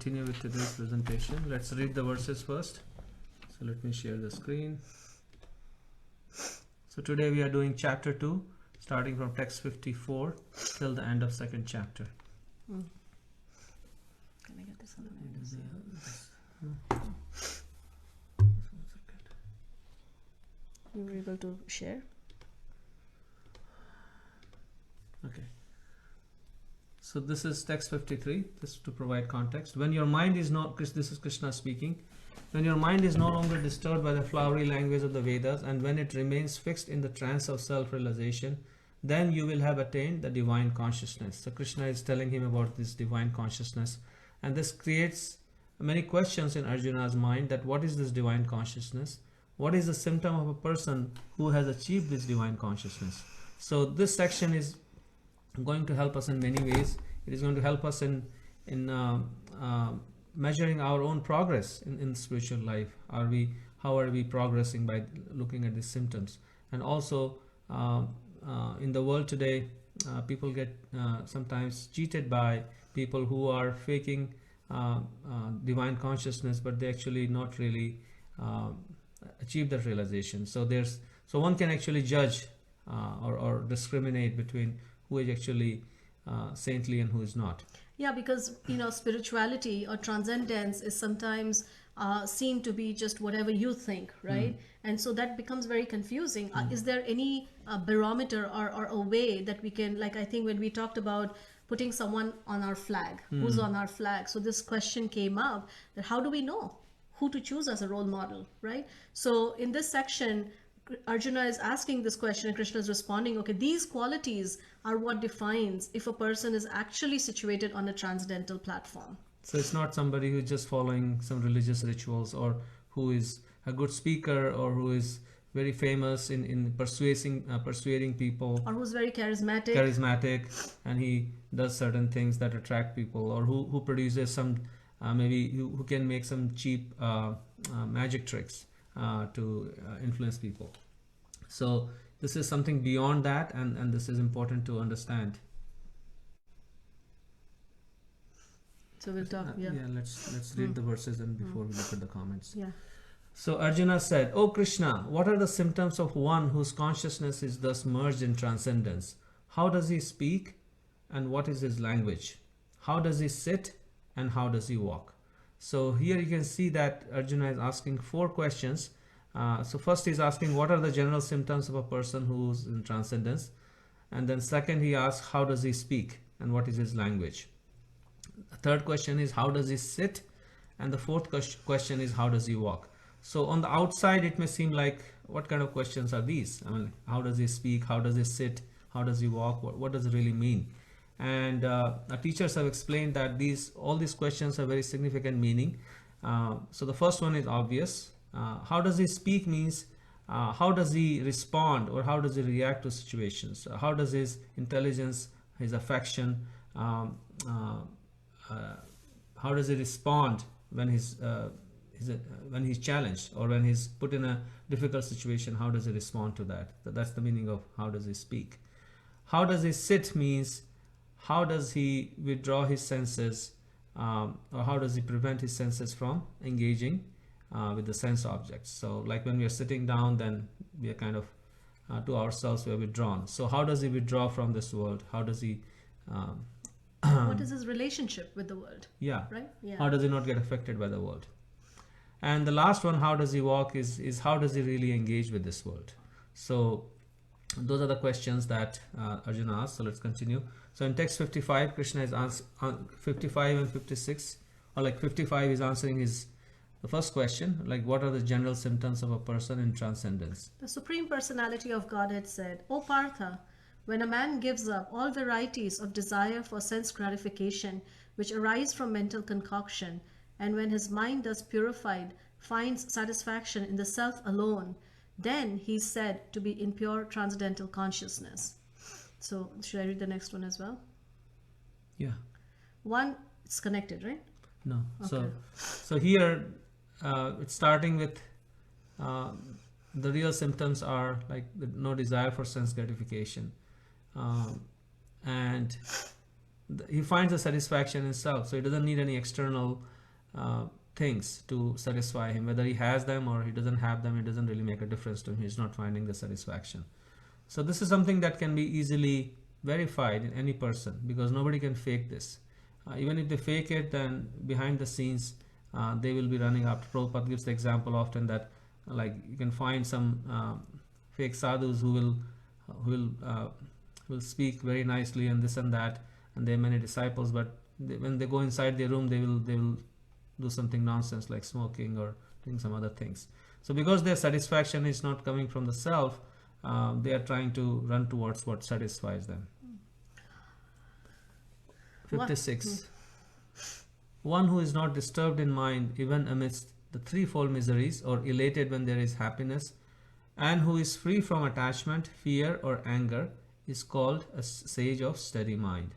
continue with today's presentation. Let's read the verses first. So let me share the screen. So today we are doing chapter 2, starting from text 54 till the end of second chapter. Can I get this on? You were able to share? Okay. So this is text 53, just to provide context. When your mind is not, this is Krishna speaking, when your mind is no longer disturbed by the flowery language of the Vedas, and when it remains fixed in the trance of self-realization, then you will have attained the divine consciousness. So Krishna is telling him about this divine consciousness, and this creates many questions in Arjuna's mind, that what is this divine consciousness? What is the symptom of a person who has achieved this divine consciousness? So this section is going to help us in many ways. It is going to help us in measuring our own progress in spiritual life. How are we progressing by looking at these symptoms? And also in the world today, people get sometimes cheated by people who are faking divine consciousness, but they actually not really achieve that realization. So one can actually judge or discriminate between who is actually saintly and who is not. Yeah, because spirituality or transcendence is sometimes seen to be just whatever you think, right? And so that becomes very confusing. Is there any barometer or a way that we can, like I think when we talked about putting someone on our flag, who's on our flag? So this question came up, that how do we know who to choose as a role model, right? So in this section, Arjuna is asking this question and Krishna is responding, okay, these qualities are what defines if a person is actually situated on a transcendental platform. So it's not somebody who's just following some religious rituals, or who is a good speaker, or who is very famous in persuading people, or who's very charismatic, and he does certain things that attract people, or who produces some maybe who can make some cheap magic tricks to influence people. So this is something beyond that, and this is important to understand. So we'll talk. Let's read the verses and before we look at the comments. Yeah. So Arjuna said, "O Krishna, what are the symptoms of one whose consciousness is thus merged in transcendence? How does he speak, and what is his language? How does he sit, and how does he walk?" So here you can see that Arjuna is asking 4 questions. So first he's asking, what are the general symptoms of a person who's in transcendence? And then second, he asks, how does he speak, and what is his language? The third question is, how does he sit? And the fourth question is, how does he walk? So on the outside, it may seem like, what kind of questions are these? I mean, how does he speak? How does he sit? How does he walk? What does it really mean? And our teachers have explained that all these questions have very significant meaning. So the first one is obvious. How does he speak means how does he respond, or how does he react to situations? How does his intelligence, his affection, how does he respond when he's challenged, or when he's put in a difficult situation? How does he respond to that? That's the meaning of how does he speak. How does he sit means how does he withdraw his senses, or how does he prevent his senses from engaging with the sense objects? So like when we are sitting down, then we are kind of to ourselves, we are withdrawn. So how does he withdraw from this world? How does he what is his relationship with the world? Yeah. Right? Yeah. How does he not get affected by the world? And the last one, how does he walk, is how does he really engage with this world? So those are the questions that Arjuna asked. So let's continue. So in text 55, Krishna is 55 and 56, or like 55 is answering the first question, like what are the general symptoms of a person in transcendence? The Supreme Personality of Godhead said, O Partha, when a man gives up all varieties of desire for sense gratification which arise from mental concoction, and when his mind thus purified finds satisfaction in the self alone, then he is said to be in pure transcendental consciousness. So should I read the next one as well? Yeah. One, it's connected, right? No. Okay. So here it's starting with the real symptoms are like no desire for sense gratification, and he finds the satisfaction in self. So he doesn't need any external things to satisfy him. Whether he has them or he doesn't have them, it doesn't really make a difference to him. He's not finding the satisfaction. So this is something that can be easily verified in any person, because nobody can fake this. Even if they fake it, then behind the scenes they will be running after. Prabhupada gives the example often that like you can find some fake sadhus who will speak very nicely and this and that, and they have many disciples, but when they go inside their room, they will do something nonsense like smoking or doing some other things. So because their satisfaction is not coming from the self, they are trying to run towards what satisfies them. 56. One who is not disturbed in mind even amidst the threefold miseries, or elated when there is happiness, and who is free from attachment, fear or anger, is called a sage of steady mind.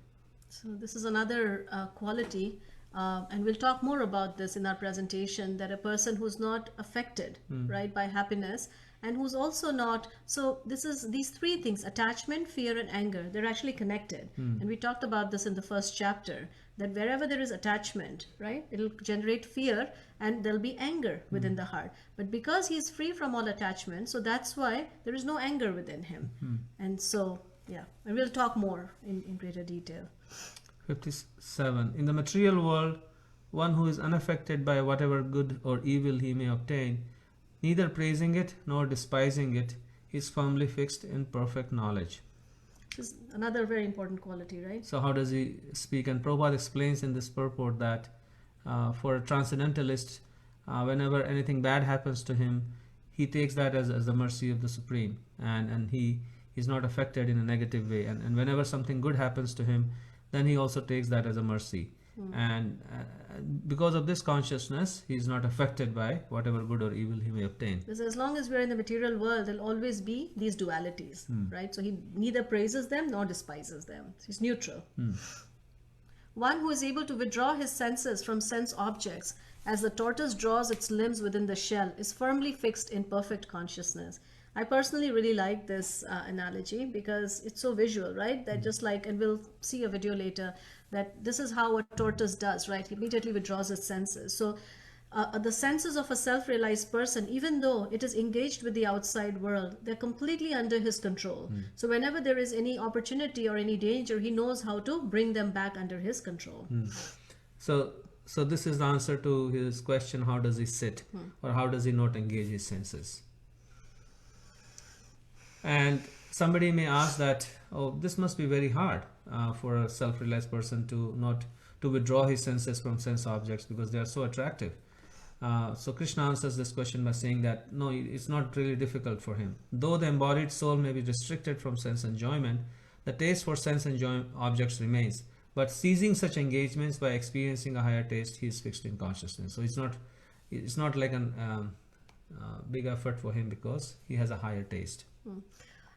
So this is another quality, and we'll talk more about this in our presentation, that a person who's not affected, right, by happiness, and who's also not, so these three things, attachment, fear and anger, they're actually connected. And we talked about this in the first chapter, that wherever there is attachment, right, it'll generate fear and there'll be anger within the heart. But because he's free from all attachment, so that's why there is no anger within him. And so, yeah, and we'll talk more in greater detail. 57. In the material world, one who is unaffected by whatever good or evil he may obtain, neither praising it nor despising it, is firmly fixed in perfect knowledge. This is another very important quality, right? So how does he speak? And Prabhupada explains in this purport that for a transcendentalist, whenever anything bad happens to him, he takes that as the mercy of the Supreme, and he is not affected in a negative way. And whenever something good happens to him, then he also takes that as a mercy. And because of this consciousness, he is not affected by whatever good or evil he may obtain. Because as long as we're in the material world, there'll always be these dualities, right? So he neither praises them nor despises them. He's neutral. One who is able to withdraw his senses from sense objects, as the tortoise draws its limbs within the shell, is firmly fixed in perfect consciousness. I personally really like this analogy because it's so visual, right? That just like, and we'll see a video later, that this is how a tortoise does, right? He immediately withdraws its senses. So the senses of a self-realized person, even though it is engaged with the outside world, they're completely under his control. So whenever there is any opportunity or any danger, he knows how to bring them back under his control. So this is the answer to his question, how does he sit? Or how does he not engage his senses? And somebody may ask that, oh, this must be very hard for a self-realized person to withdraw his senses from sense objects because they are so attractive. So Krishna answers this question by saying that no, it's not really difficult for him. Though the embodied soul may be restricted from sense enjoyment, the taste for sense objects remains. But ceasing such engagements by experiencing a higher taste, he is fixed in consciousness. So it's not like a big effort for him because he has a higher taste.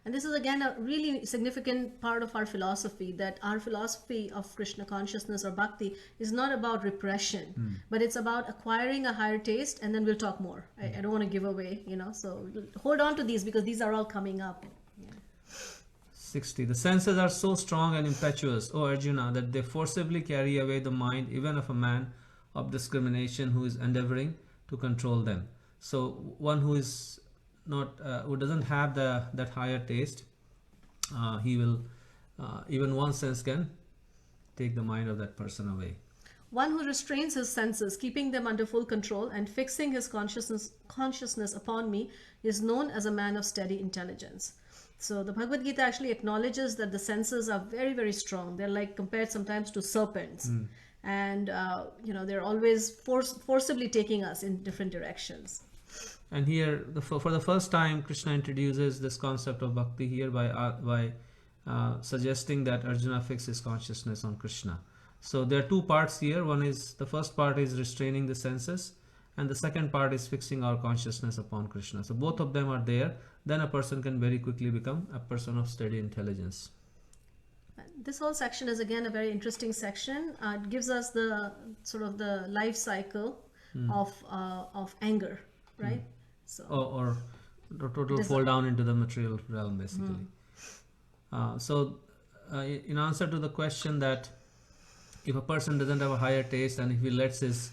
And this is again a really significant part of our philosophy, that our philosophy of Krishna consciousness or bhakti is not about repression, but it's about acquiring a higher taste. And then we'll talk more. I don't want to give away, so hold on to these because these are all coming up. 60. The senses are so strong and impetuous, O Arjuna, that they forcibly carry away the mind even of a man of discrimination who is endeavoring to control them. So one who is not who doesn't have that higher taste, he will even one sense can take the mind of that person away. One who restrains his senses, keeping them under full control and fixing his consciousness upon me, is known as a man of steady intelligence. So the Bhagavad-Gita actually acknowledges that the senses are very, very strong. They're like compared sometimes to serpents. And they're always forcibly taking us in different directions. And here, for the first time, Krishna introduces this concept of bhakti here by suggesting that Arjuna fix his consciousness on Krishna. So there are two parts here. The first part is restraining the senses, and the second part is fixing our consciousness upon Krishna. So both of them are there. Then a person can very quickly become a person of steady intelligence. This whole section is again a very interesting section. It gives us the sort of the life cycle of anger, right? So or total fall down into the material realm, basically. In answer to the question that if a person doesn't have a higher taste and if he lets his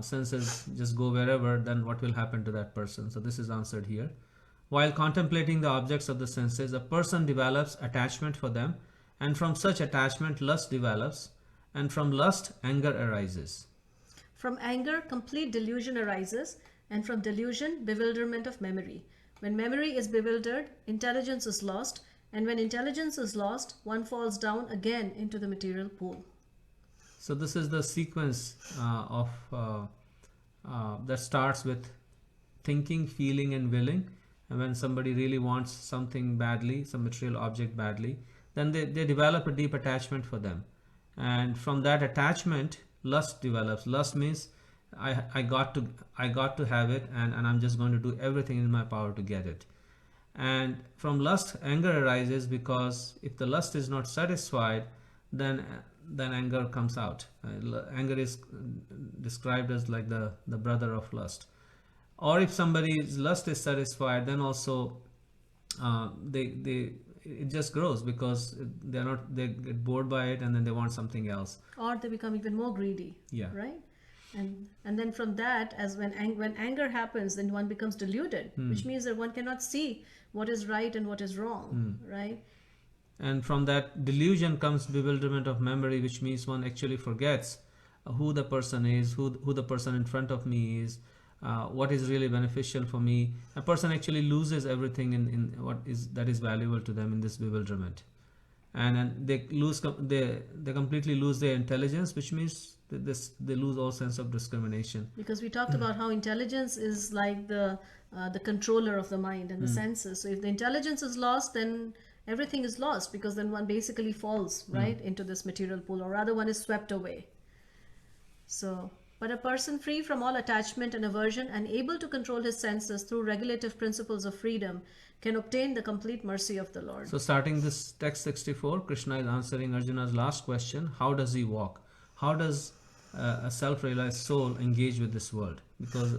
senses just go wherever, then what will happen to that person? So this is answered here. While contemplating the objects of the senses, a person develops attachment for them, and from such attachment lust develops, and from lust anger arises. From anger, complete delusion arises, and from delusion, bewilderment of memory. When memory is bewildered, intelligence is lost, and when intelligence is lost, one falls down again into the material pool. So this is the sequence that starts with thinking, feeling, and willing. And when somebody really wants something badly, some material object badly, then they develop a deep attachment for them. And from that attachment, lust develops. Lust means I got to have it, and I'm just going to do everything in my power to get it. And from lust, anger arises, because if the lust is not satisfied, then anger comes out. Anger is described as like the brother of lust. Or if somebody's lust is satisfied, then also it just grows, because they get bored by it, and then they want something else. Or they become even more greedy. Yeah. Right? And then from that, as when anger happens, then one becomes deluded, which means that one cannot see what is right and what is wrong, right? And from that delusion comes bewilderment of memory, which means one actually forgets who the person is, who the person in front of me is, what is really beneficial for me. A person actually loses everything in that is valuable to them in this bewilderment, and they completely lose their intelligence, which means they lose all sense of discrimination. Because we talked about how intelligence is like the controller of the mind and the senses. So if the intelligence is lost, then everything is lost, because then one basically falls right into this material pool, or rather one is swept away. So, but a person free from all attachment and aversion and able to control his senses through regulative principles of freedom can obtain the complete mercy of the Lord. So starting this text 64, Krishna is answering Arjuna's last question: how does he walk? How does a self-realized soul engage with this world? Because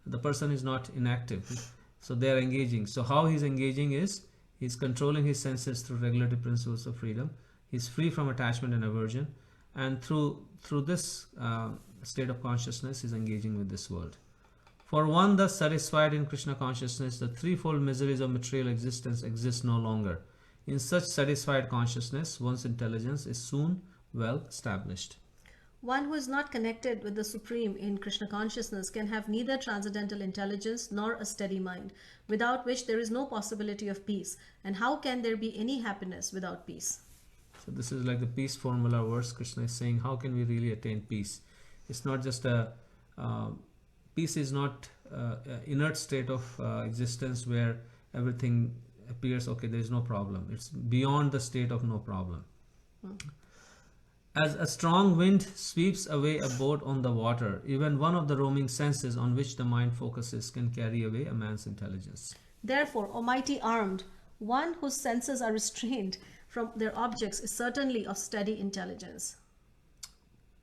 the person is not inactive, so they are engaging. So how he's engaging is he's controlling his senses through regulative principles of freedom. He's free from attachment and aversion, and through this state of consciousness is engaging with this world. For one thus satisfied in Krishna consciousness, the threefold miseries of material existence exist no longer. In such satisfied consciousness, one's intelligence is soon well established. One who is not connected with the Supreme in Krishna consciousness can have neither transcendental intelligence nor a steady mind, without which there is no possibility of peace. And how can there be any happiness without peace? So this is like the peace formula verse. Krishna is saying, how can we really attain peace? It's not just peace is not an inert state of existence where everything appears okay, there is no problem. It's beyond the state of no problem. As a strong wind sweeps away a boat on the water, even one of the roaming senses on which the mind focuses can carry away a man's intelligence. Therefore, almighty armed, one whose senses are restrained from their objects is certainly of steady intelligence.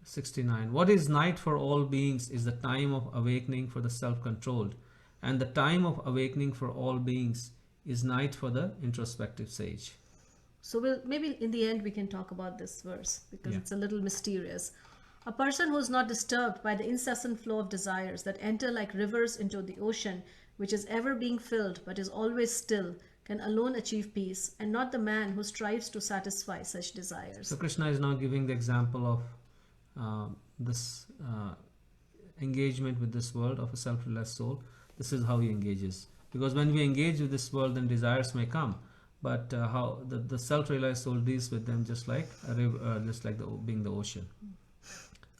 69. What is night for all beings is the time of awakening for the self-controlled, and the time of awakening for all beings is night for the introspective sage. So maybe in the end we can talk about this verse, because it's a little mysterious. A person who is not disturbed by the incessant flow of desires that enter like rivers into the ocean, which is ever being filled but is always still, can alone achieve peace, and not the man who strives to satisfy such desires. So Krishna is now giving the example of this engagement with this world of a self-realized soul. This is how he engages, because when we engage with this world, then desires may come, but how the self-realized soul deals with them just like a river, being the ocean.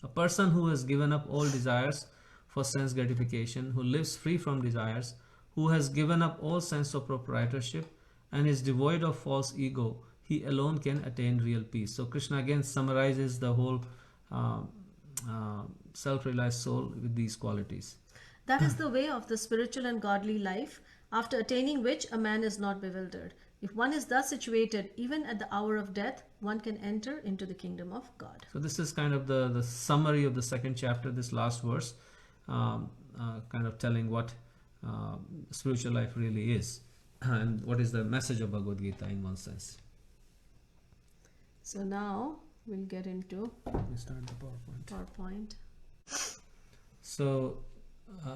A person who has given up all desires for sense gratification, who lives free from desires, who has given up all sense of proprietorship and is devoid of false ego, he alone can attain real peace. So Krishna again summarizes the whole self-realized soul with these qualities. That is the way of the spiritual and godly life, after attaining which a man is not bewildered. If one is thus situated, even at the hour of death, one can enter into the kingdom of God. So this is kind of the summary of the second chapter, this last verse, kind of telling what spiritual life really is and what is the message of Bhagavad-Gita in one sense. So now we'll get into we start the PowerPoint. So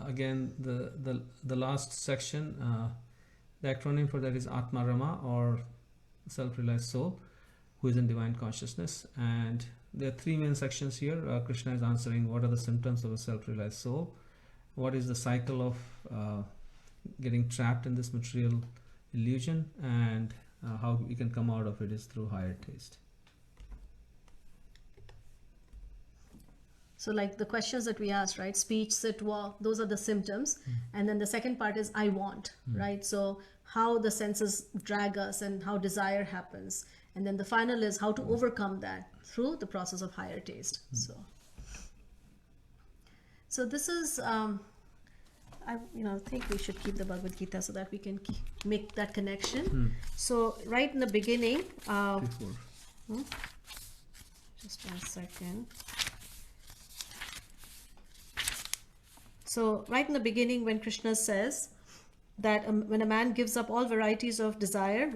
again, the last section, the acronym for that is Atma Rama, or self-realized soul, who is in divine consciousness. And there are three main sections here. Krishna is answering what are the symptoms of a self-realized soul, what is the cycle of getting trapped in this material illusion, and how we can come out of it is through higher taste. So like the questions that we asked, right? Speech, sit, walk, those are the symptoms. And then the second part is I want, right? So how the senses drag us and how desire happens. And then the final is how to overcome that through the process of higher taste. So this is, I think we should keep the Bhagavad-Gita so that we can make that connection. So right in the beginning, just 1 second. So right in the beginning, when Krishna says that when a man gives up all varieties of desire,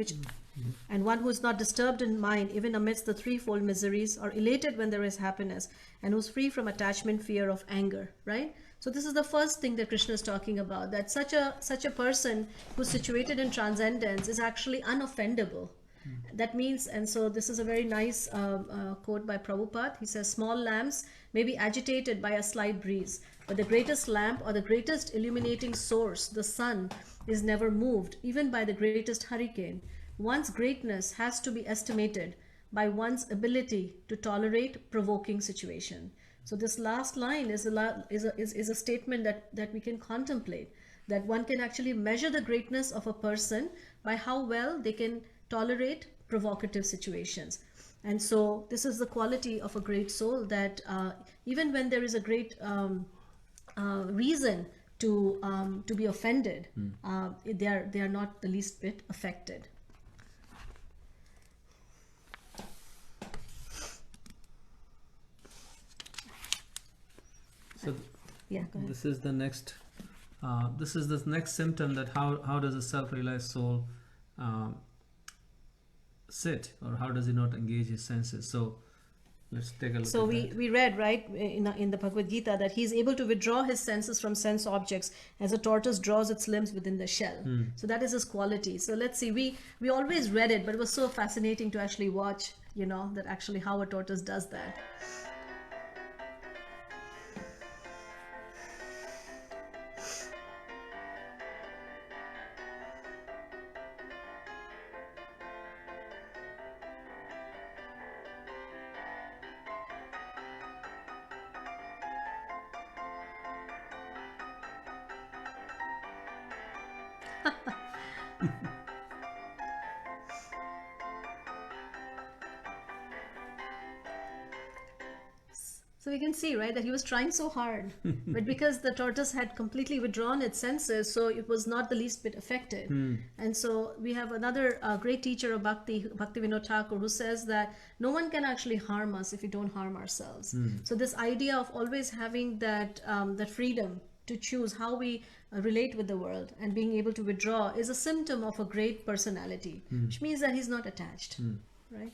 and one who is not disturbed in mind, even amidst the threefold miseries, or elated when there is happiness, and who's free from attachment, fear of anger, right? So this is the first thing that Krishna is talking about, that such a person who's situated in transcendence is actually unoffendable. That means, and so this is a very nice quote by Prabhupada. He says, small lamps may be agitated by a slight breeze, but the greatest lamp or the greatest illuminating source, the sun, is never moved, even by the greatest hurricane. One's greatness has to be estimated by one's ability to tolerate provoking situation. So this last line is a statement that we can contemplate, that one can actually measure the greatness of a person by how well they can tolerate provocative situations. And so this is the quality of a great soul, that even when there is a great reason to be offended, they are not the least bit affected. So yeah, go ahead. this is the next symptom, that how does a self-realized soul sit, or how does he not engage his senses? So let's take a look. So at we read, right, in the Bhagavad-Gita, that he's able to withdraw his senses from sense objects as a tortoise draws its limbs within the shell. So that is his quality. So let's see, we always read it, but it was so fascinating to actually watch, that actually how a tortoise does that. So we can see, right, that he was trying so hard, but because the tortoise had completely withdrawn its senses, so it was not the least bit affected. And so we have another great teacher of Bhakti Vinod Thakur, who says that no one can actually harm us if we don't harm ourselves. So this idea of always having that freedom to choose how we relate with the world and being able to withdraw is a symptom of a great personality, which means that he's not attached, right?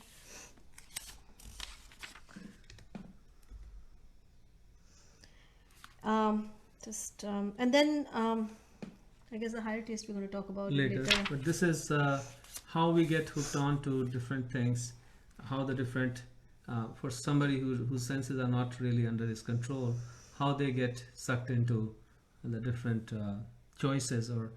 And then I guess the higher taste we're going to talk about later. But this is how we get hooked on to different things, how the different, for somebody whose senses are not really under his control, how they get sucked into the different choices or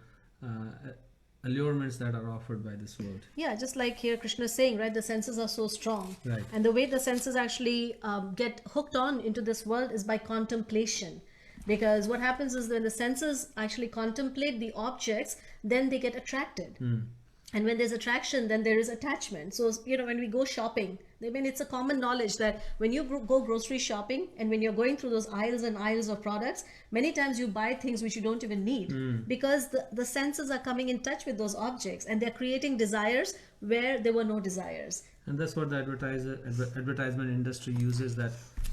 allurements that are offered by this world. Yeah, just like here Krishna is saying, right, the senses are so strong. Right. And the way the senses actually get hooked on into this world is by contemplation. Because what happens is when the senses actually contemplate the objects, then they get attracted. And when there's attraction, then there is attachment. So, when we go shopping, I mean, it's a common knowledge that when you go grocery shopping and when you're going through those aisles and aisles of products, many times you buy things which you don't even need because the senses are coming in touch with those objects and they're creating desires where there were no desires. And that's what the advertisement industry uses, that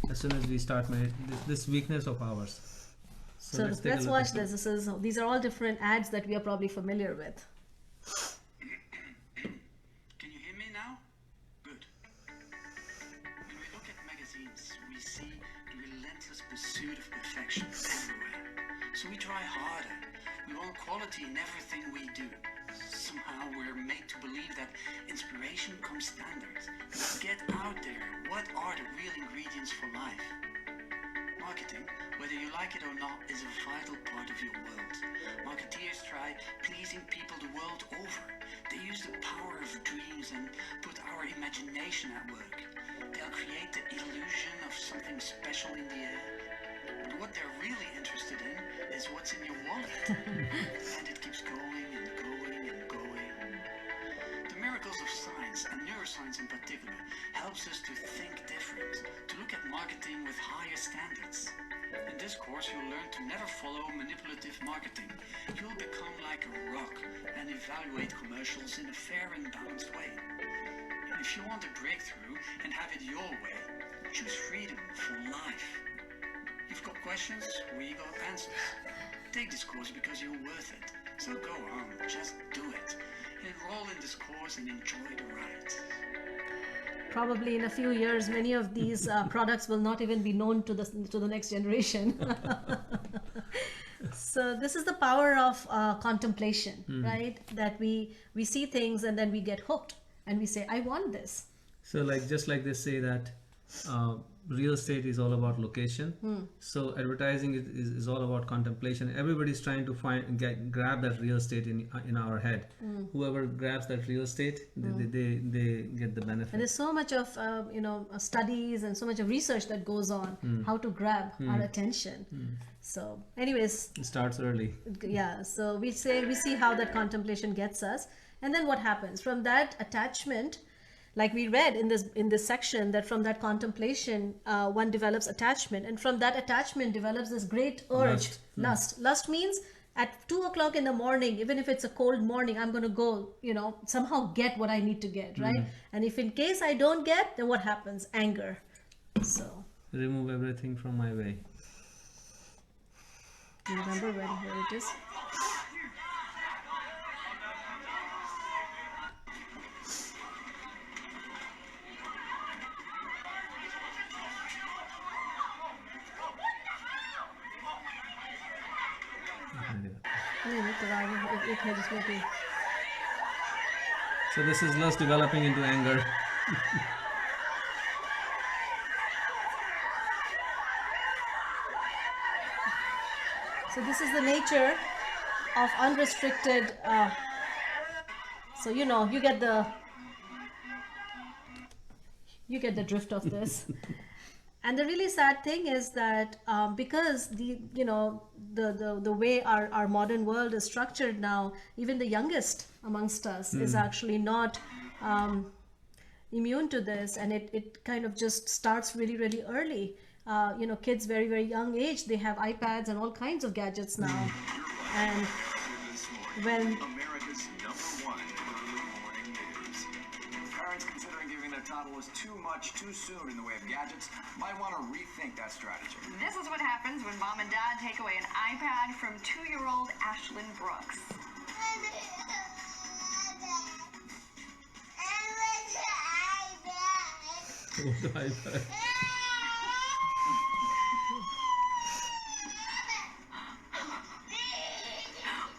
as soon as we start this weakness of ours. So let's watch this. These are all different ads that we are probably familiar with. Can you hear me now? Good. When we look at magazines, we see the relentless pursuit of perfection everywhere. So we try harder. We want quality in everything we do. Somehow we're made to believe that inspiration comes standard. Get out there. What are the real ingredients for life? Marketing, whether you like it or not, is a vital part of your world. Marketeers try pleasing people the world over. They use the power of dreams and put our imagination at work. They'll create the illusion of something special in the air. But what they're really interested in is what's in your wallet. And it keeps going and going and going. The miracles of science, and neuroscience in particular, helps us to think different, to look at marketing with higher standards. In this course, you'll learn to never follow manipulative marketing. You'll become like a rock and evaluate commercials in a fair and balanced way. And if you want a breakthrough and have it your way, choose freedom for life. You've got questions, we got answers. Take this course because you're worth it. So go on, just do it. Enroll in this course and enjoy the ride. Probably in a few years, many of these products will not even be known to the next generation. So this is the power of contemplation, right? That we see things and then we get hooked and we say, I want this. So just like they say that real estate is all about location. So advertising is all about contemplation. Everybody's trying to grab that real estate in our head. Whoever grabs that real estate, they get the benefit. And there's so much of studies and so much of research that goes on how to grab our attention. So anyways, it starts early. Yeah, so we see how that contemplation gets us, and then what happens from that attachment. Like we read in this section, that from that contemplation, one develops attachment, and from that attachment develops this great urge, lust. Lust means at 2 o'clock in the morning, even if it's a cold morning, I'm going to go, somehow get what I need to get, right? And if in case I don't get, then what happens? Anger. So remove everything from my way. Do you remember where it is? So this is lust developing into anger. So this is the nature of unrestricted. So you get the drift of this. And the really sad thing is that because the way our modern world is structured now, even the youngest amongst us is actually not immune to this, and it kind of just starts really, really early. Kids very, very young age, they have iPads and all kinds of gadgets now. And when America's #1 early morning news. Parents considering giving their toddlers too much too soon in the way of gadgets might want to rethink that strategy. This is what happens when mom and dad take away an iPad from 2-year-old Ashlyn Brooks.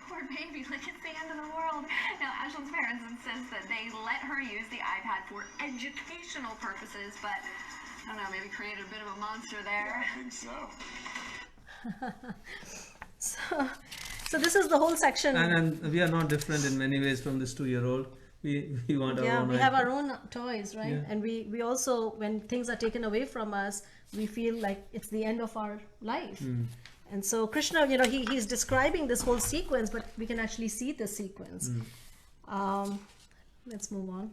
Poor baby, like it's the end of the world. Now, Ashlyn's parents insist that they let her use the iPad for educational purposes, but I don't know, maybe created a bit of a monster there. I think so. So this is the whole section. And we are not different in many ways from this 2-year-old. We want our own. We have our own toys, right? Yeah. And we also, when things are taken away from us, we feel like it's the end of our life. And so Krishna, he's describing this whole sequence, but we can actually see the sequence. Let's move on.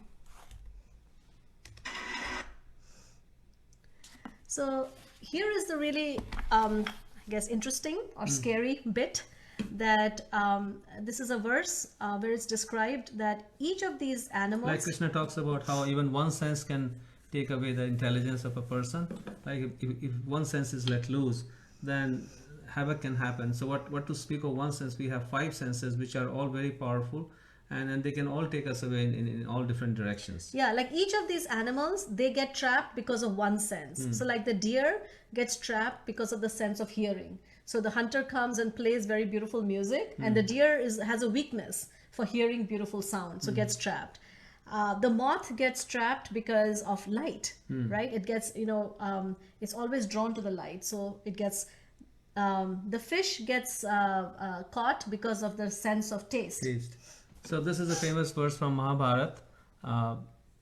So here is the really, I guess, interesting or scary bit, that this is a verse where it's described that each of these animals... Like Krishna talks about how even one sense can take away the intelligence of a person. Like if one sense is let loose, then havoc can happen. So what to speak of one sense, we have 5 senses which are all very powerful, and they can all take us away in all different directions. Yeah, like each of these animals, they get trapped because of one sense. So like the deer gets trapped because of the sense of hearing. So the hunter comes and plays very beautiful music, and the deer has a weakness for hearing beautiful sound, so gets trapped. The moth gets trapped because of light, right? It gets, it's always drawn to the light, so it gets. The fish gets caught because of the sense of taste. So this is a famous verse from Mahabharata.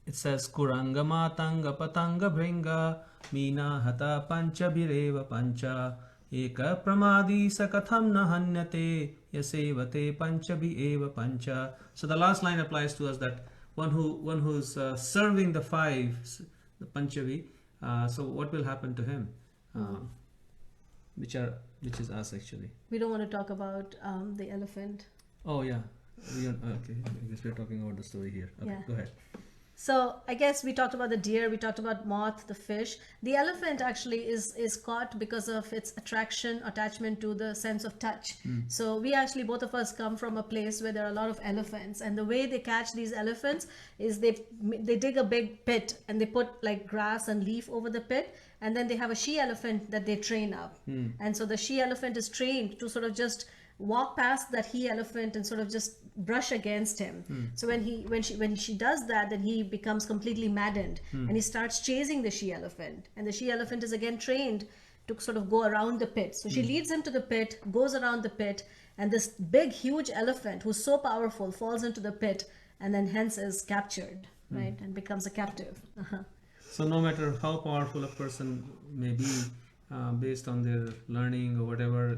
It says, Kuranga matanga patanga bhringa Meena hata pancha bireva pancha Eka pramadi sakatham nahanyate Yasevate pancha eva pancha. So the last line applies to us, that one who's serving the five, the panchavi. So what will happen to him? Which is us actually. We don't want to talk about the elephant. Oh yeah. Okay. I guess we're talking about the story here. Okay, Yeah. Go ahead. So I guess we talked about the deer, we talked about moth, the fish. The elephant actually is caught because of its attachment to the sense of touch. So we actually, both of us come from a place where there are a lot of elephants, and the way they catch these elephants is they dig a big pit and they put like grass and leaf over the pit, and then they have a she elephant that they train up. And so the she elephant is trained to sort of just walk past that he elephant and sort of just brush against him. So when she does that, then he becomes completely maddened and he starts chasing the she elephant, and the she elephant is again trained to sort of go around the pit. So she leads him to the pit, goes around the pit, and this big huge elephant who's so powerful falls into the pit, and then hence is captured, right, and becomes a captive. So no matter how powerful a person may be, based on their learning or whatever,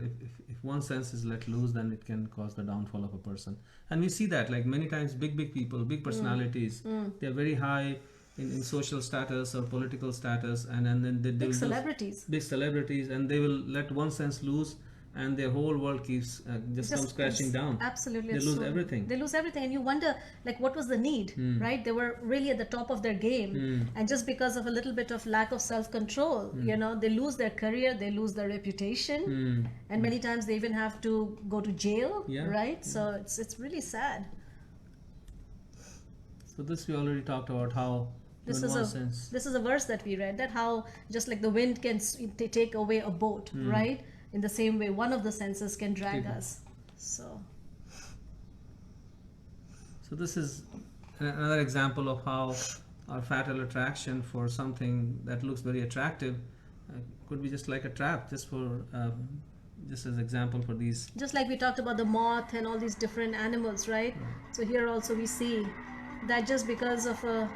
if one sense is let loose, then it can cause the downfall of a person. And we see that like many times big people, big personalities, they're very high in social status or political status, and then they Big will celebrities. big celebrities, and they will let one sense loose, and their whole world keeps just comes crashing down. Absolutely. They It's lose everything. They lose everything, and you wonder, like, what was the need, right? They were really at the top of their game, and just because of a little bit of lack of self-control, they lose their career, they lose their reputation, and many times they even have to go to jail, right? So it's really sad. So this we already talked about, how This in is one sense. this is a verse that we read, that how just like the wind can take away a boat, right? In the same way, one of the senses can drag us. So this is another example of how our fatal attraction for something that looks very attractive could be just like a trap, just as example for these. just like we talked about the moth and all these different animals, right? So here also we see that just because of a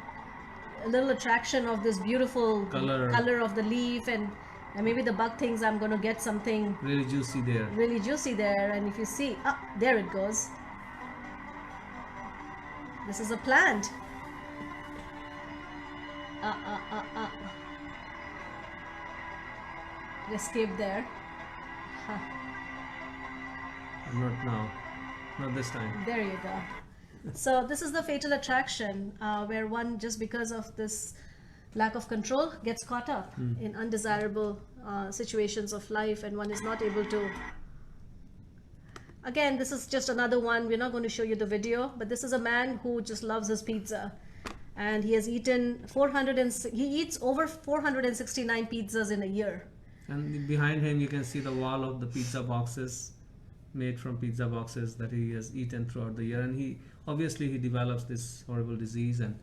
little attraction of this beautiful color of the leaf, and maybe the bug thinks I'm going to get something Really juicy there. And if you see, there it goes. This is a plant. It escaped there. Not now. Not this time. There you go. So this is the fatal attraction, where one, just because of this lack of control, gets caught up in undesirable situations of life, and one is not able to. Again, this is just another one. We're not going to show you the video, but this is a man who just loves his pizza, and he has eaten he eats over 469 pizzas in a year. And behind him you can see the wall of the pizza boxes, made from pizza boxes, that he has eaten throughout the year. And he develops this horrible disease, and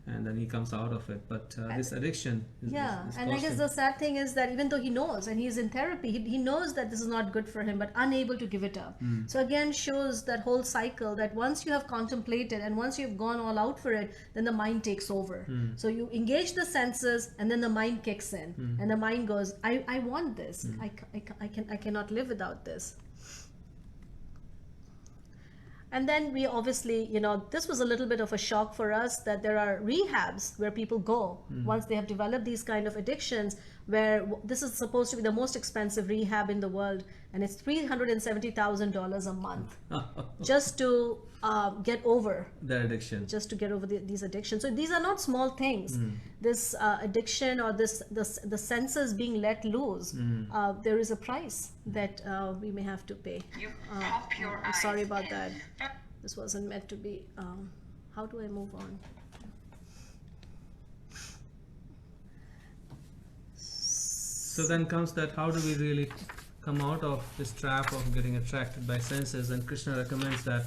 then he comes out of it. But this addiction is and I guess the sad thing is that even though he knows, and he's in therapy, he knows that this is not good for him, but unable to give it up. So again, shows that whole cycle, that once you have contemplated and once you've gone all out for it, then the mind takes over. So you engage the senses, and then the mind kicks in, and the mind goes, I want this. I cannot live without this. And then we obviously, this was a little bit of a shock for us, that there are rehabs where people go once they have developed these kind of addictions, where this is supposed to be the most expensive rehab in the world, and it's $370,000 a month just to get over their addiction. Just to get over these addictions. So these are not small things. This addiction, or the senses being let loose, there is a price that we may have to pay. I'm sorry about that. This wasn't meant to be. How do I move on? So then comes that, how do we really come out of this trap of getting attracted by senses. And Krishna recommends that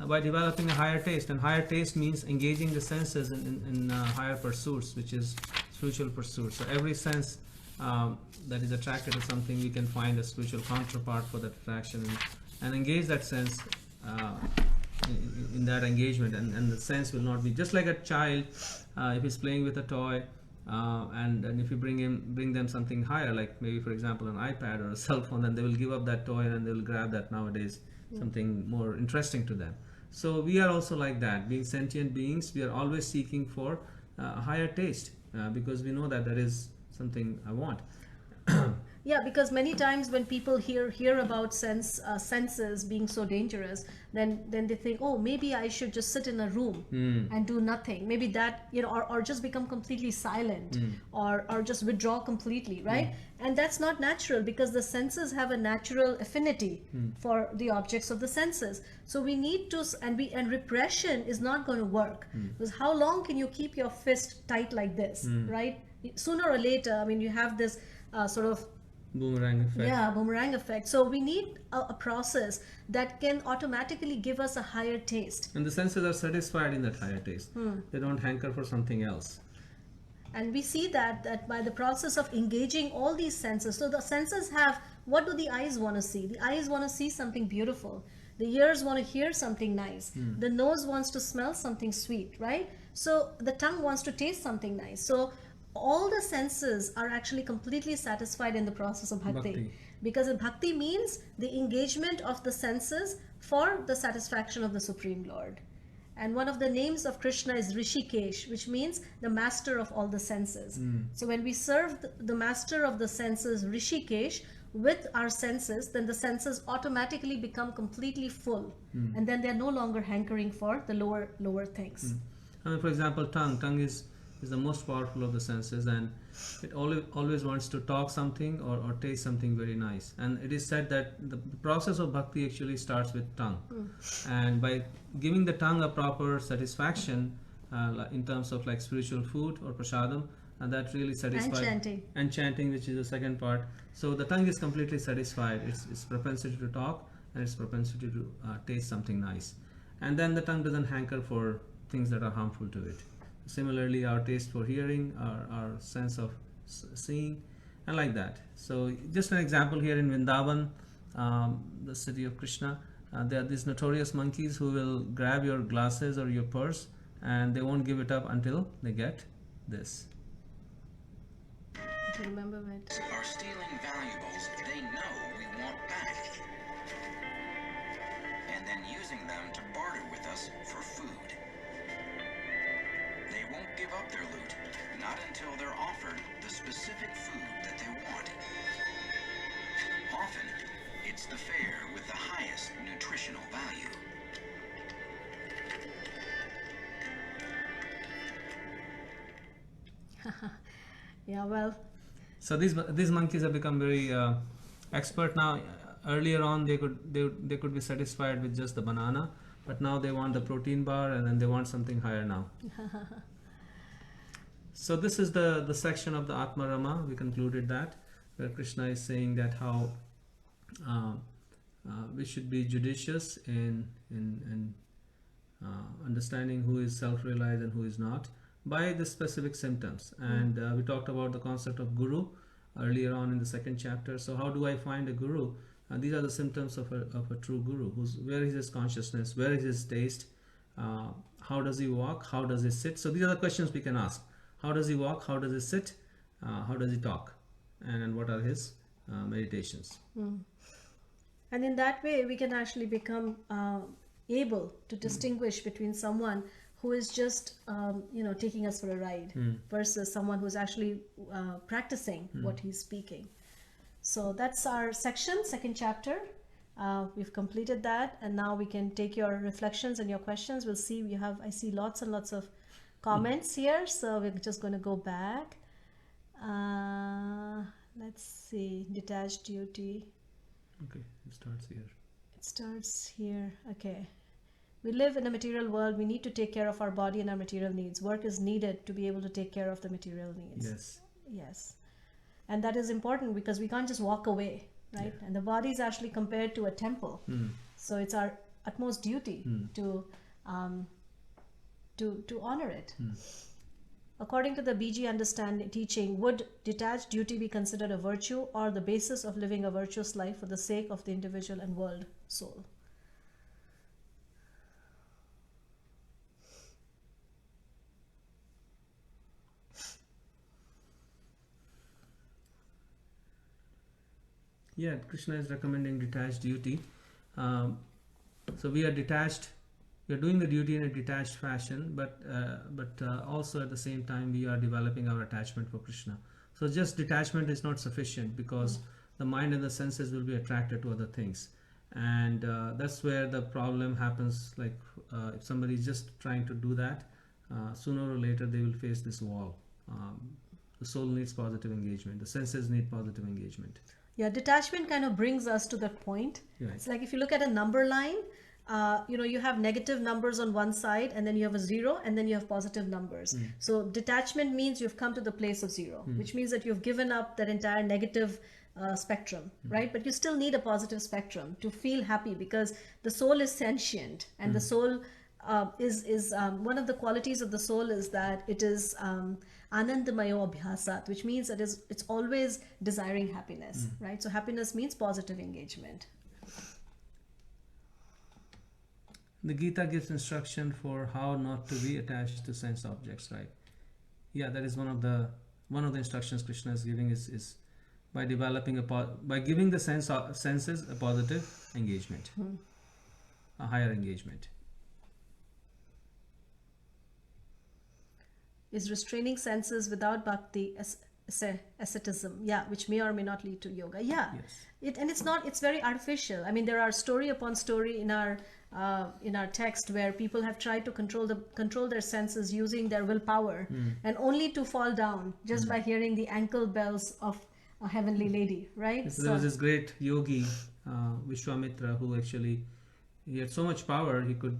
by developing a higher taste, and higher taste means engaging the senses in higher pursuits, which is spiritual pursuits. So every sense that is attracted to something, we can find a spiritual counterpart for that attraction, and engage that sense in that engagement, and the sense will not be just like a child if he's playing with a toy, and if you bring them something higher, like maybe for example an iPad or a cell phone, then they will give up that toy and they will grab that nowadays, something more interesting to them. So we are also like that, being sentient beings. We are always seeking for a higher taste, because we know that is something I want. Yeah, because many times when people hear about senses being so dangerous, then they think, oh, maybe I should just sit in a room and do nothing. Maybe that, or just become completely silent, or just withdraw completely, right? And that's not natural, because the senses have a natural affinity for the objects of the senses. So we need to, and repression is not going to work, because how long can you keep your fist tight like this, right? Sooner or later, I mean, you have this sort of Boomerang effect. Yeah, boomerang effect. So we need a process that can automatically give us a higher taste. And the senses are satisfied in that higher taste. They don't hanker for something else. And we see that by the process of engaging all these senses. So the senses have, what do the eyes want to see? The eyes want to see something beautiful. The ears want to hear something nice. The nose wants to smell something sweet, right? So the tongue wants to taste something nice. So all the senses are actually completely satisfied in the process of bhakti. Because bhakti means the engagement of the senses for the satisfaction of the Supreme Lord. And one of the names of Krishna is Rishikesh, which means the master of all the senses. So when we serve the master of the senses, Rishikesh, with our senses, then the senses automatically become completely full. And then they're no longer hankering for the lower things. For example, tongue is the most powerful of the senses, and it always wants to talk something or taste something very nice. And it is said that the process of bhakti actually starts with tongue. And by giving the tongue a proper satisfaction in terms of like spiritual food or prasadam, and that really satisfies. And chanting, which is the second part. So the tongue is completely satisfied. It's propensity to talk, and its propensity to taste something nice. And then the tongue doesn't hanker for things that are harmful to it. Similarly, our taste for hearing, our sense of seeing, and like that. So just an example here in Vrindavan, the city of Krishna, there are these notorious monkeys who will grab your glasses or your purse, and they won't give it up until they get this. To remember it. Are stealing valuables they know we want back, and then using them to barter with us for food. They won't give up their loot, not until they're offered the specific food that they want. Often, it's the fare with the highest nutritional value. Yeah, well. So these monkeys have become very expert now. Earlier on, they could be satisfied with just the banana, but now they want the protein bar, and then they want something higher now. So this is the section of the Atma Rama. We concluded that, where Krishna is saying that how we should be judicious in understanding who is self-realized and who is not by the specific symptoms. And we talked about the concept of guru earlier on in the second chapter. So how do I find a guru? These are the symptoms of a true guru. Where is his consciousness? Where is his taste? How does he walk? How does he sit? So these are the questions we can ask. How does he walk? How does he sit? How does he talk? And what are his meditations? And in that way, we can actually become able to distinguish between someone who is just, taking us for a ride versus someone who's actually practicing what he's speaking. So that's our section, second chapter. We've completed that, and now we can take your reflections and your questions. We'll see, I see lots and lots of comments here, so we're just going to go back. Let's see, detached duty. Okay, it starts here. It starts here, okay. We live in a material world. We need to take care of our body and our material needs. Work is needed to be able to take care of the material needs. Yes. Yes. And that is important because we can't just walk away. right? And the body is actually compared to a temple. So it's our utmost duty to honor it. According to the BG understanding teaching, would detached duty be considered a virtue or the basis of living a virtuous life for the sake of the individual and world soul? Yeah, Krishna is recommending detached duty. So we are detached. We are doing the duty in a detached fashion, but also at the same time we are developing our attachment for Krishna. So just detachment is not sufficient, because the mind and the senses will be attracted to other things, and that's where the problem happens. Like if somebody is just trying to do that, sooner or later they will face this wall. The soul needs positive engagement. The senses need positive engagement. Yeah, detachment kind of brings us to that point. Right. It's like if you look at a number line, you have negative numbers on one side, and then you have a 0, and then you have positive numbers. So detachment means you've come to the place of 0, which means that you've given up that entire negative spectrum, right? But you still need a positive spectrum to feel happy, because the soul is sentient, and the soul is one of the qualities of the soul is that it is anandamayo abhyasat, which means that it's always desiring happiness, right? So happiness means positive engagement. The Gita gives instruction for how not to be attached to sense objects, right? Yeah, that is one of the instructions Krishna is giving is by developing by giving the senses a positive engagement, a higher engagement. Is restraining senses without bhakti asceticism? Yeah, which may or may not lead to yoga. Yeah, Yes. It's very artificial. I mean, there are story upon story in our text where people have tried to control their senses using their willpower, and only to fall down just by hearing the ankle bells of a heavenly lady, right? So there was this great yogi, Vishwamitra, who actually, he had so much power, he could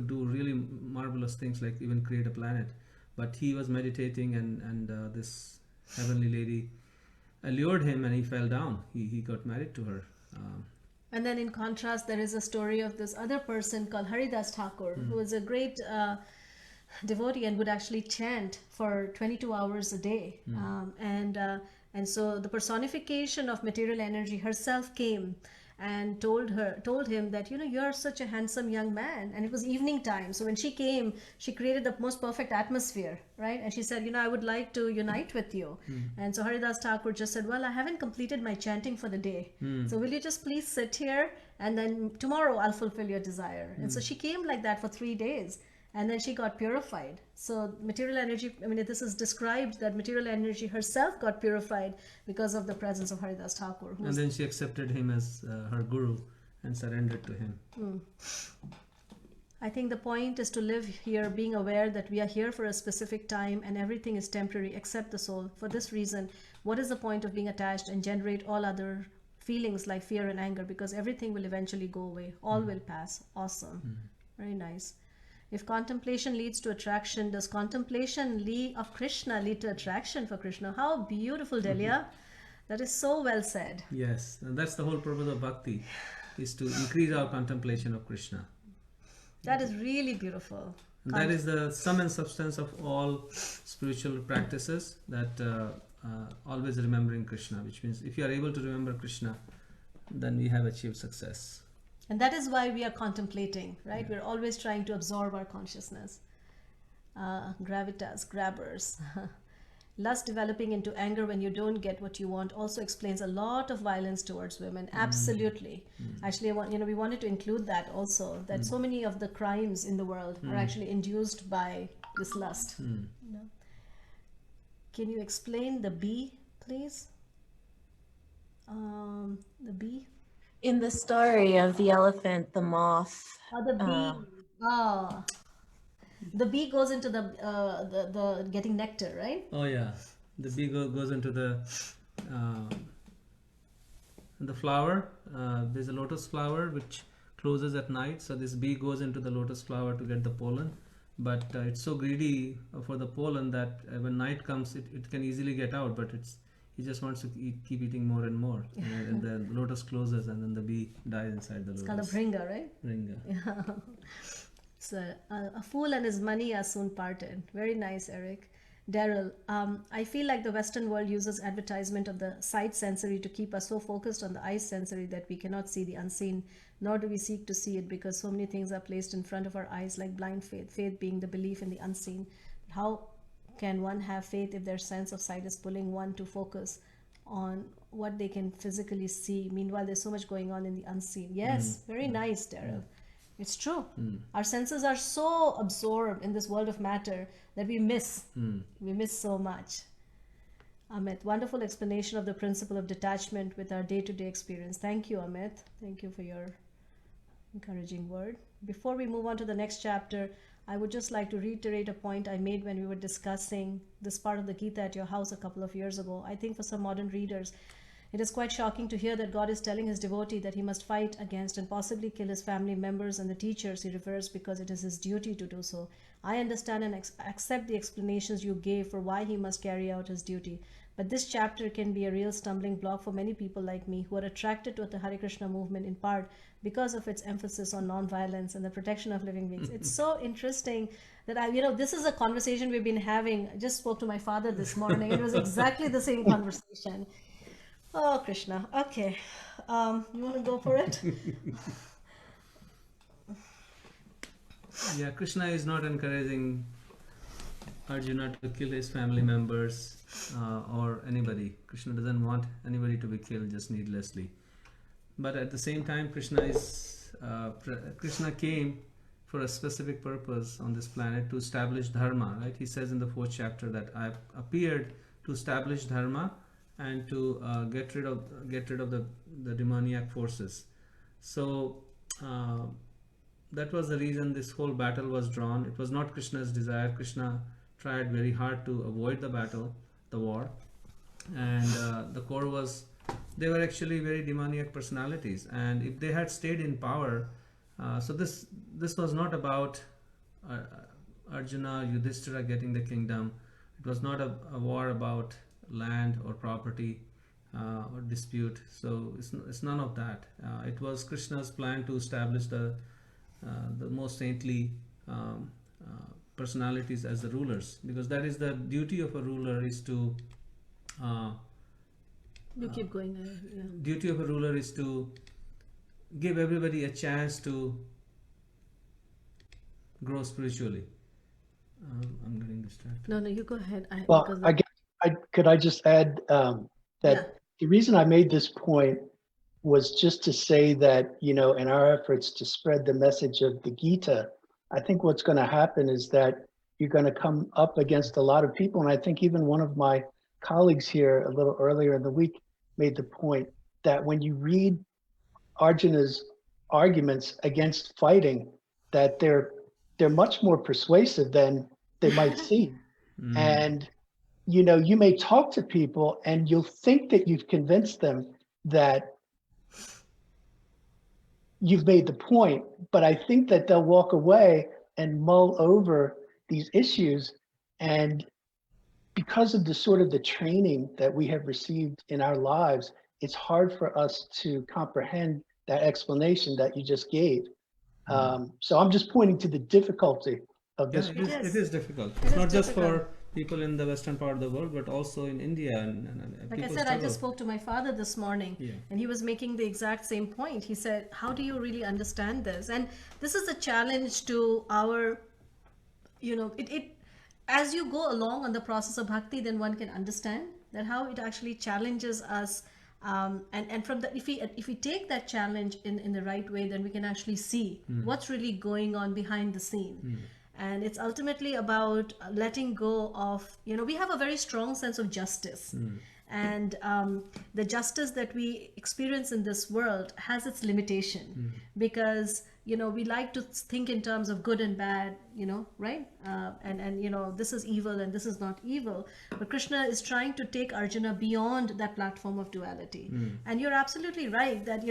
do really marvelous things, like even create a planet. But he was meditating, and this heavenly lady allured him, and he fell down. He got married to her. And then in contrast, there is a story of this other person called Haridas Thakur, who is a great devotee and would actually chant for 22 hours a day. And so the personification of material energy herself came and told him that, you're such a handsome young man. And it was evening time. So when she came, she created the most perfect atmosphere, right? And she said, I would like to unite with you. And so Haridas Thakur just said, well, I haven't completed my chanting for the day. So will you just please sit here, and then tomorrow I'll fulfill your desire. And so she came like that for 3 days. And then she got purified. So material energy, this is described that material energy herself got purified because of the presence of Haridas Thakur. And then she accepted him as her guru and surrendered to him. I think the point is to live here being aware that we are here for a specific time and everything is temporary except the soul. For this reason, what is the point of being attached and generate all other feelings like fear and anger? Because everything will eventually go away. All will pass. Awesome. Very nice. If contemplation leads to attraction, does contemplation of Krishna lead to attraction for Krishna? How beautiful, Delia. That is so well said. Yes, and that's the whole purpose of bhakti, is to increase our contemplation of Krishna. That is really beautiful. And that is the sum and substance of all spiritual practices, that always remembering Krishna, which means if you are able to remember Krishna, then we have achieved success. And that is why we are contemplating, right? We're always trying to absorb our consciousness. Gravitas, grabbers. Lust developing into anger when you don't get what you want also explains a lot of violence towards women. Absolutely. Actually, we wanted to include that also, that so many of the crimes in the world are actually induced by this lust. Can you explain the bee, please? The bee? In the story of the elephant, the moth. Oh, the bee. The bee goes into the getting nectar, right? Oh yeah, the bee goes into the flower. There's a lotus flower which closes at night, so this bee goes into the lotus flower to get the pollen. But it's so greedy for the pollen that when night comes, it can easily get out, but he just wants to keep eating more and more. And the lotus closes, and then the bee dies inside the lotus. It's called a bhringa, right? Bhringa. Yeah. So a fool and his money are soon parted. Very nice, Eric. Daryl, I feel like the Western world uses advertisement of the sight sensory to keep us so focused on the eye sensory that we cannot see the unseen, nor do we seek to see it, because so many things are placed in front of our eyes, like blind faith, faith being the belief in the unseen. How can one have faith if their sense of sight is pulling one to focus on what they can physically see? Meanwhile, there's so much going on in the unseen. Yes, very nice, Daryl. It's true. Our senses are so absorbed in this world of matter that we miss. We miss so much. Amit, wonderful explanation of the principle of detachment with our day-to-day experience. Thank you, Amit. Thank you for your encouraging word. Before we move on to the next chapter, I would just like to reiterate a point I made when we were discussing this part of the Gita at your house a couple of years ago. I think for some modern readers, it is quite shocking to hear that God is telling his devotee that he must fight against and possibly kill his family members and the teachers he reveres because it is his duty to do so. I understand and accept the explanations you gave for why he must carry out his duty. But this chapter can be a real stumbling block for many people like me who are attracted to the Hare Krishna movement in part because of its emphasis on non-violence and the protection of living beings. It's so interesting that this is a conversation we've been having. I just spoke to my father this morning. It was exactly the same conversation. Oh, Krishna. Okay. You want to go for it? Yeah, Krishna is not encouraging Arjuna to kill his family members or anybody. Krishna doesn't want anybody to be killed just needlessly. But at the same time, Krishna came for a specific purpose on this planet to establish dharma. Right? He says in the 4th chapter that I've appeared to establish dharma and to get rid of the demoniac forces. So that was the reason this whole battle was drawn. It was not Krishna's desire. Krishna tried very hard to avoid the war, and the core was they were actually very demoniac personalities. And if they had stayed in power, so this was not about Arjuna, Yudhishthira getting the kingdom. It was not a war about land or property or dispute. So it's none of that. It was Krishna's plan to establish the most saintly personalities as the rulers, because that is the duty of a ruler, is to You keep going. Yeah. Duty of a ruler is to give everybody a chance to grow spiritually. I'm getting distracted. No, you go ahead. Could I just add that the reason I made this point was just to say that, in our efforts to spread the message of the Gita, I think what's going to happen is that you're going to come up against a lot of people. And I think even one of my colleagues here a little earlier in the week made the point that when you read Arjuna's arguments against fighting, that they're much more persuasive than they might seem. And, you may talk to people and you'll think that you've convinced them that you've made the point, but I think that they'll walk away and mull over these issues. And because of the training that we have received in our lives, it's hard for us to comprehend that explanation that you just gave. So I'm just pointing to the difficulty of this. It is difficult. It's not just for people in the western part of the world, but also in India. And like I said, I just spoke to my father this morning, and he was making the exact same point. He said, how do you really understand this? And this is a challenge to our, as you go along on the process of bhakti, then one can understand that how it actually challenges us. And from the, if we take that challenge in the right way, then we can actually see what's really going on behind the scene. And it's ultimately about letting go of, we have a very strong sense of justice. And the justice that we experience in this world has its limitation because, we like to think in terms of good and bad, right? And this is evil and this is not evil. But Krishna is trying to take Arjuna beyond that platform of duality. And you're absolutely right that,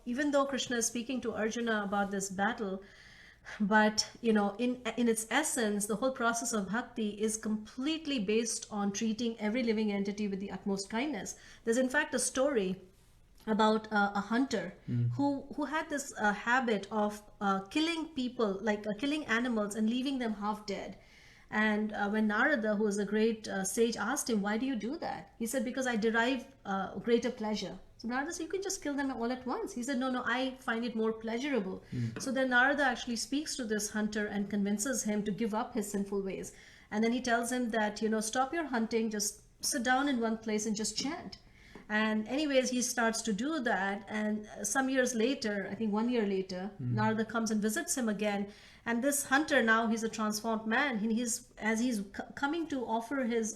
even though Krishna is speaking to Arjuna about this battle, But in its essence, the whole process of bhakti is completely based on treating every living entity with the utmost kindness. There's in fact a story about a hunter who had this habit of killing people, like killing animals and leaving them half dead. And when Narada, who was a great sage, asked him, "Why do you do that?" He said, "Because I derive greater pleasure." So Narada said, "You can just kill them all at once." He said, "No, I find it more pleasurable." So then Narada actually speaks to this hunter and convinces him to give up his sinful ways. And then he tells him that, stop your hunting, just sit down in one place and just chant. And anyways, he starts to do that. And some years later, I think 1 year later, Narada comes and visits him again. And this hunter, now he's a transformed man. And as he's coming to offer his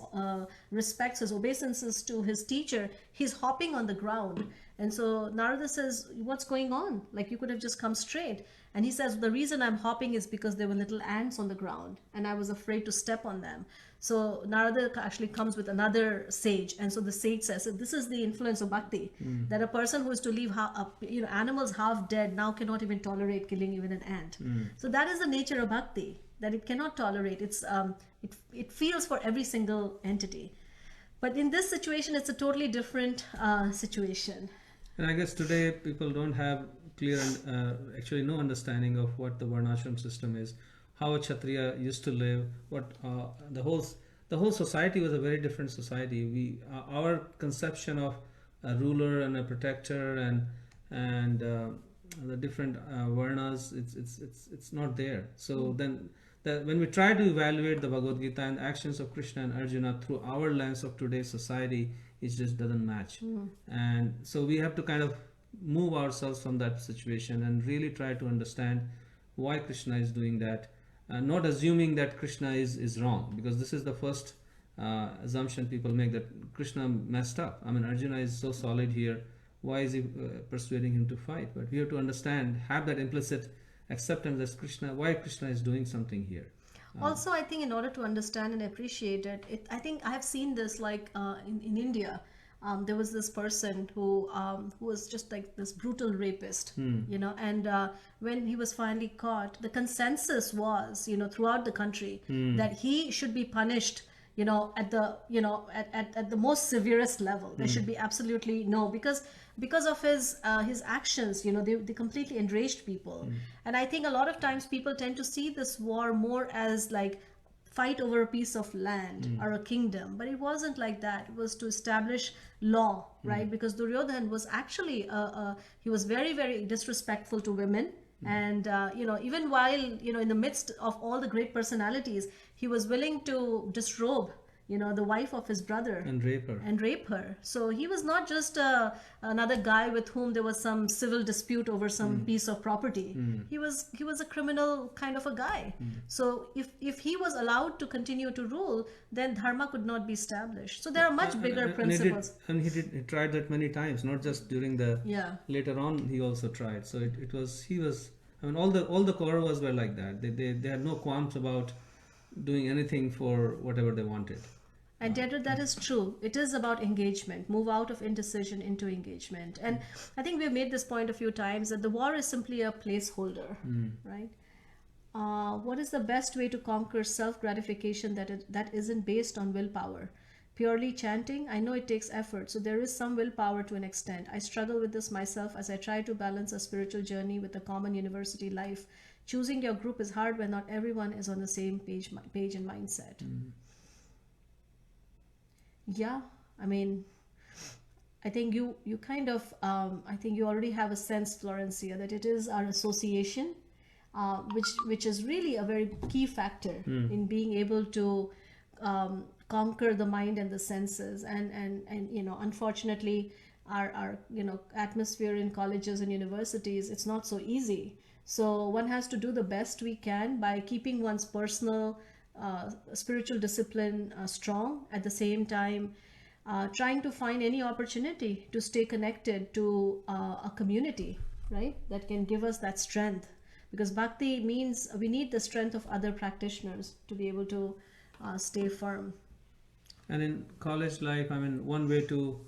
respects, his obeisances to his teacher, he's hopping on the ground. And so Narada says, "What's going on? Like, you could have just come straight." And he says, "The reason I'm hopping is because there were little ants on the ground and I was afraid to step on them." So Narada actually comes with another sage. And so the sage says, this is the influence of bhakti, that a person who is to leave animals half dead now cannot even tolerate killing even an ant. So that is the nature of bhakti, that it cannot tolerate. It feels for every single entity. But in this situation, it's a totally different situation. And I guess today people don't have clear and actually no understanding of what the varnashram system is, how a Kshatriya used to live, what the whole society was a very different society. Our conception of a ruler and a protector and the different varnas, it's not there. So then when we try to evaluate the Bhagavad-Gita and actions of Krishna and Arjuna through our lens of today's society, it just doesn't match. And so we have to kind of move ourselves from that situation and really try to understand why Krishna is doing that, not assuming that Krishna is wrong, because this is the first assumption people make, that Krishna messed up. I mean, Arjuna is so solid here, why is he persuading him to fight? But we have to understand, have that implicit acceptance that why Krishna is doing something here. Also, I think in order to understand and appreciate it, I think I have seen this like in India. There was this person who was just like this brutal rapist, and when he was finally caught, the consensus was, throughout the country, that he should be punished, at the most severest level. There should be absolutely no, because of his actions, they completely enraged people. And I think a lot of times people tend to see this war more as like fight over a piece of land or a kingdom, but it wasn't like that. It was to establish law, right? Because Duryodhan was actually he was very, very disrespectful to women. And even while in the midst of all the great personalities, he was willing to disrobe the wife of his brother And rape her. So he was not just another guy with whom there was some civil dispute over some piece of property. He was a criminal kind of a guy. So if he was allowed to continue to rule, then dharma could not be established. So there are much bigger principles. He tried that many times, not just during the later on. He also tried. So he was. I mean, all the Kauravas were like that. They had no qualms about doing anything for whatever they wanted. And that is true. It is about engagement. Move out of indecision into engagement. And I think we've made this point a few times, that the war is simply a placeholder, right? What is the best way to conquer self-gratification that isn't based on willpower? Purely chanting? I know it takes effort, so there is some willpower to an extent. I struggle with this myself as I try to balance a spiritual journey with a common university life. Choosing your group is hard when not everyone is on the same page and mindset. Yeah, I mean, I think you kind of, I think you already have a sense, Florencia, that it is our association, which is really a very key factor in being able to conquer the mind and the senses. And unfortunately, our atmosphere in colleges and universities, it's not so easy. So one has to do the best we can by keeping one's personal spiritual discipline strong, at the same time trying to find any opportunity to stay connected to a community, right, that can give us that strength, because bhakti means we need the strength of other practitioners to be able to stay firm. And in college life, I mean, one way to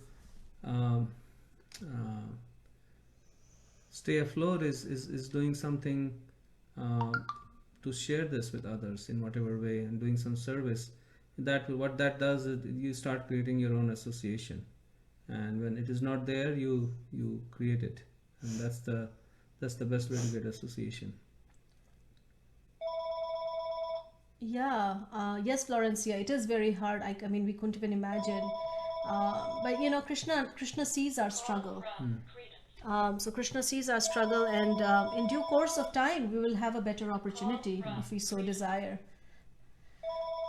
stay afloat is doing something to share this with others in whatever way and doing some service, what that does is you start creating your own association, and when it is not there, you create it, and that's the best way to get association. Yeah, yes, Florencia, it is very hard. I mean, we couldn't even imagine. But you know, Krishna sees our struggle. So Krishna sees our struggle, and in due course of time, we will have a better opportunity if we so desire.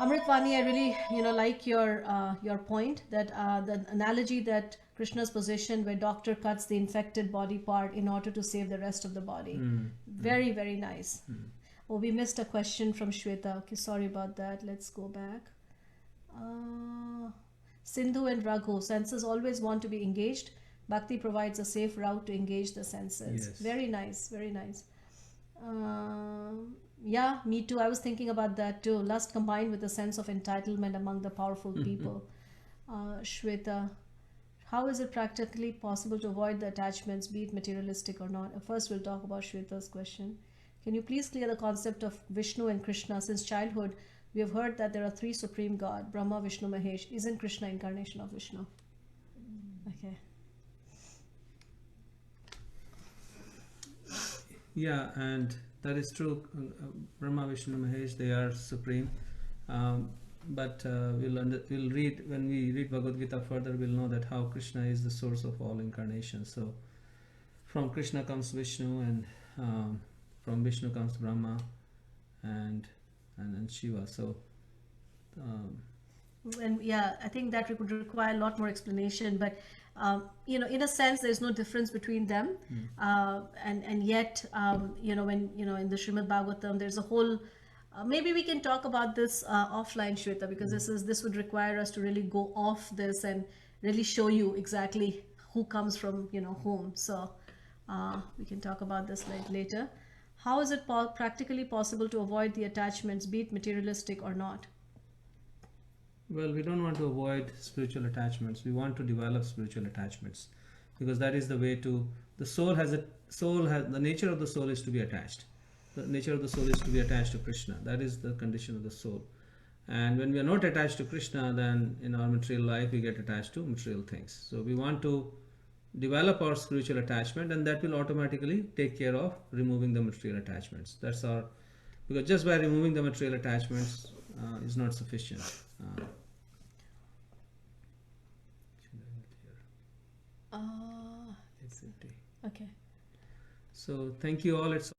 Amritvani, I really, like your point that the analogy that Krishna's position where doctor cuts the infected body part in order to save the rest of the body. Very, very nice. Oh, we missed a question from Shweta. Okay, sorry about that. Let's go back. Sindhu and Raghu, senses always want to be engaged. Bhakti provides a safe route to engage the senses. Yes. Very nice, very nice. Yeah, me too. I was thinking about that too. Lust combined with a sense of entitlement among the powerful people. Shweta, how is it practically possible to avoid the attachments, be it materialistic or not? First, we'll talk about Shweta's question. Can you please clear the concept of Vishnu and Krishna? Since childhood, we have heard that there are three supreme gods, Brahma, Vishnu, Mahesh. Isn't Krishna incarnation of Vishnu? Okay. Yeah, and that is true. Brahma, Vishnu, Mahesh, they are supreme. But we'll read, when we read Bhagavad-Gita further, we'll know that how Krishna is the source of all incarnations. So from Krishna comes Vishnu, and from Vishnu comes Brahma and Shiva. So And yeah, I think that would require a lot more explanation, but in a sense, there's no difference between them, and yet, when in the Srimad Bhagavatam, there's a whole. Maybe we can talk about this offline, Shweta, because this would require us to really go off this and really show you exactly who comes from whom. So we can talk about this later. How is it practically possible to avoid the attachments, be it materialistic or not? Well, we don't want to avoid spiritual attachments. We want to develop spiritual attachments, because that is the way to. The nature of the soul is to be attached. The nature of the soul is to be attached to Krishna. That is the condition of the soul. And when we are not attached to Krishna, then in our material life we get attached to material things. So we want to develop our spiritual attachment, and that will automatically take care of removing the material attachments. Because just by removing the material attachments is not sufficient. Okay. So thank you all. It's